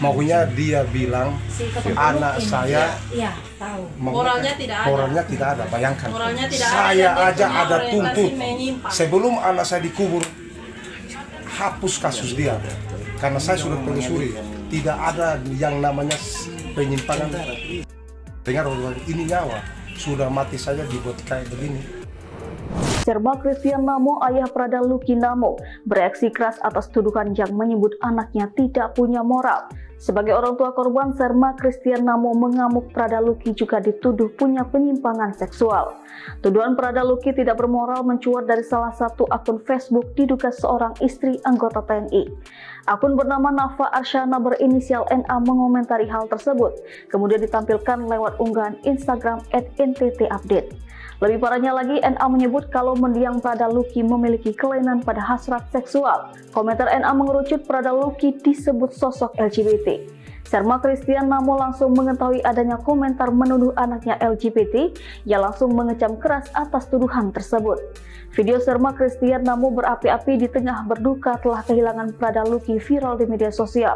Maunya dia bilang anak saya tahu. Moralnya tidak ada. Bayangkan. Moralnya tidak Saya ada, aja dia ada punya tuntut orientasi menyimpang. sebelum anak saya dikubur, hapus kasus dia karena saya sudah telusuri tidak ada yang namanya penyimpangan. Dengar ini nyawa sudah mati saja dibuat kayak begini. Serma Christian Namo, ayah Prada Luki Namo, bereaksi keras atas tuduhan yang menyebut anaknya tidak punya moral. Sebagai orang tua korban, Serma Christian Namo mengamuk Prada Luki juga dituduh punya penyimpangan seksual. Tuduhan Prada Luki tidak bermoral mencuat dari salah satu akun Facebook diduga seorang istri anggota TNI. Akun bernama Nafa Arsyana berinisial NA mengomentari hal tersebut, kemudian ditampilkan lewat unggahan Instagram @nttupdate. Lebih parahnya lagi, NA menyebut kalau mendiang Prada Luki memiliki kelainan pada hasrat seksual. Komentar NA mengerucut Prada Luki disebut sosok LGBT. Serma Christian Namo langsung mengetahui adanya komentar menuduh anaknya LGBT, ia langsung mengecam keras atas tuduhan tersebut. Video Serma Christian Namo berapi-api di tengah berduka telah kehilangan Prada Luki viral di media sosial.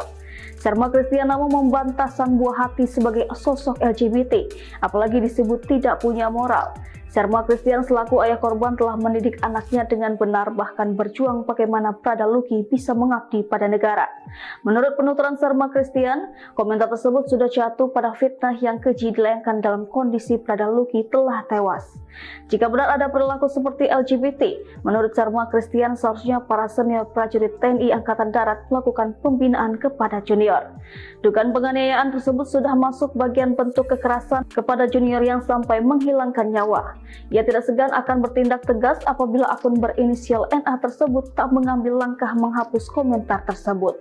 Serma Christian Namo membantah sang buah hati sebagai sosok LGBT, apalagi disebut tidak punya moral. Serma Christian selaku ayah korban telah mendidik anaknya dengan benar, bahkan berjuang bagaimana Prada Luki bisa mengabdi pada negara. Menurut penuturan Serma Christian, komentar tersebut sudah jatuh pada fitnah yang keji dilayangkan dalam kondisi Prada Luki telah tewas. Jika benar ada perilaku seperti LGBT, menurut Serma Christian seharusnya para senior prajurit TNI Angkatan Darat melakukan pembinaan kepada junior. Dugaan penganiayaan tersebut sudah masuk bagian bentuk kekerasan kepada junior yang sampai menghilangkan nyawa. Ia tidak segan akan bertindak tegas apabila akun berinisial NA tersebut tak mengambil langkah menghapus komentar tersebut.